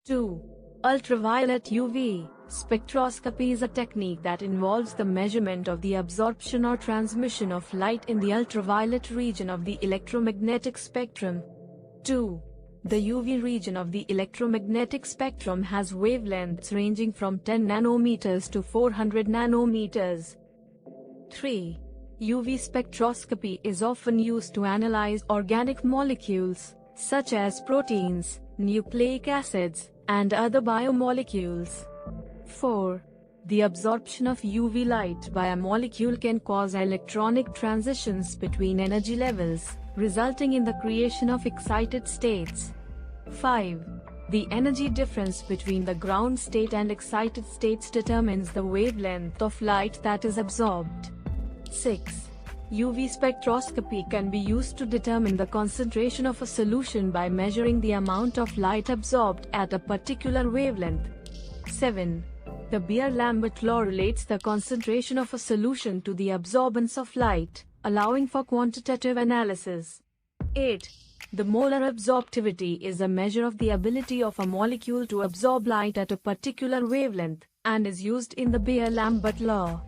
2. Ultraviolet UV. Spectroscopy is a technique that involves the measurement of the absorption or transmission of light in the ultraviolet region of the electromagnetic spectrum. 2. The UV region of the electromagnetic spectrum has wavelengths ranging from 10 nanometers to 400 nanometers. 3. UV spectroscopy is often used to analyze organic molecules, such as proteins, nucleic acids, and other biomolecules. 4. The absorption of UV light by a molecule can cause electronic transitions between energy levels, resulting in the creation of excited states. 5. The energy difference between the ground state and excited states determines the wavelength of light that is absorbed. 6. UV spectroscopy can be used to determine the concentration of a solution by measuring the amount of light absorbed at a particular wavelength. 7. The Beer-Lambert Law relates the concentration of a solution to the absorbance of light, allowing for quantitative analysis. 8. The molar absorptivity is a measure of the ability of a molecule to absorb light at a particular wavelength, and is used in the Beer-Lambert Law.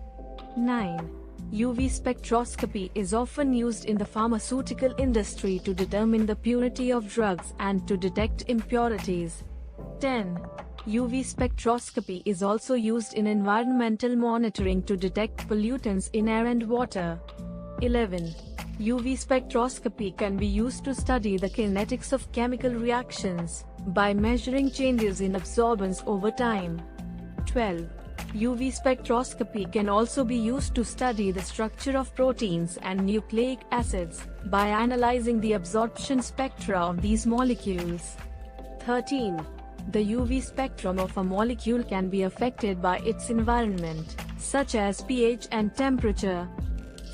9. UV spectroscopy is often used in the pharmaceutical industry to determine the purity of drugs and to detect impurities. 10. UV spectroscopy is also used in environmental monitoring to detect pollutants in air and water. 11. UV spectroscopy can be used to study the kinetics of chemical reactions, by measuring changes in absorbance over time. 12. UV spectroscopy can also be used to study the structure of proteins and nucleic acids, by analyzing the absorption spectra of these molecules. 13. The UV spectrum of a molecule can be affected by its environment, such as pH and temperature.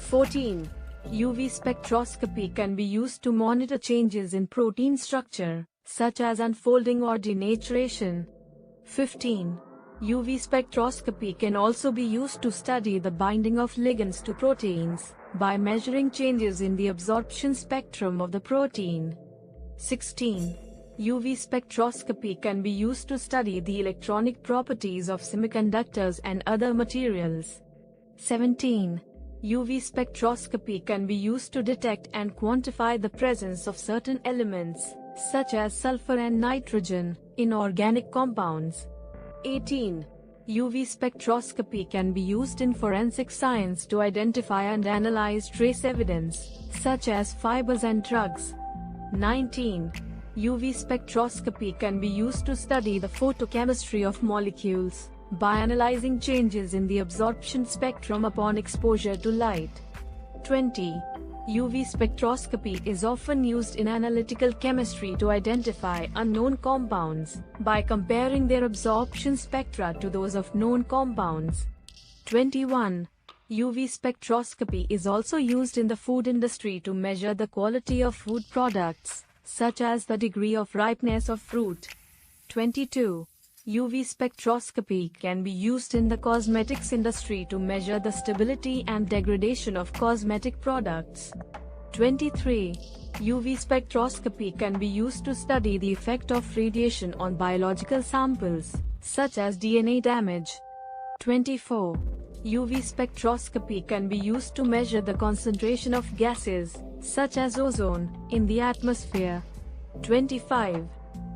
14. UV spectroscopy can be used to monitor changes in protein structure, such as unfolding or denaturation. 15. UV spectroscopy can also be used to study the binding of ligands to proteins, by measuring changes in the absorption spectrum of the protein. 16. UV spectroscopy can be used to study the electronic properties of semiconductors and other materials. 17. UV spectroscopy can be used to detect and quantify the presence of certain elements, such as sulfur and nitrogen, in organic compounds. 18. UV spectroscopy can be used in forensic science to identify and analyze trace evidence, such as fibers and drugs. 19. UV spectroscopy can be used to study the photochemistry of molecules, by analyzing changes in the absorption spectrum upon exposure to light. 20. UV spectroscopy is often used in analytical chemistry to identify unknown compounds, by comparing their absorption spectra to those of known compounds. 21. UV spectroscopy is also used in the food industry to measure the quality of food products, such as the degree of ripeness of fruit. 22. UV spectroscopy can be used in the cosmetics industry to measure the stability and degradation of cosmetic products. 23. UV spectroscopy can be used to study the effect of radiation on biological samples, such as DNA damage. 24. UV spectroscopy can be used to measure the concentration of gases, such as ozone, in the atmosphere. 25.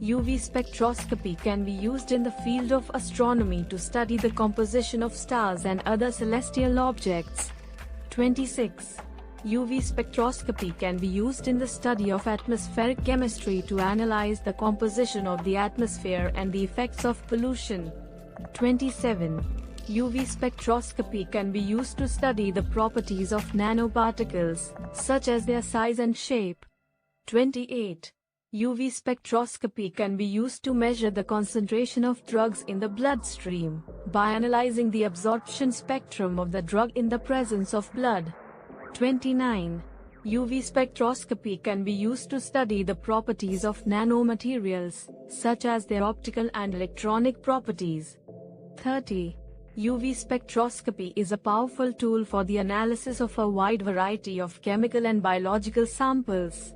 UV spectroscopy can be used in the field of astronomy to study the composition of stars and other celestial objects. 26. UV spectroscopy can be used in the study of atmospheric chemistry to analyze the composition of the atmosphere and the effects of pollution. 27. UV spectroscopy can be used to study the properties of nanoparticles, such as their size and shape. 28. UV spectroscopy can be used to measure the concentration of drugs in the bloodstream, by analyzing the absorption spectrum of the drug in the presence of blood. 29. UV spectroscopy can be used to study the properties of nanomaterials, such as their optical and electronic properties. 30. UV spectroscopy is a powerful tool for the analysis of a wide variety of chemical and biological samples.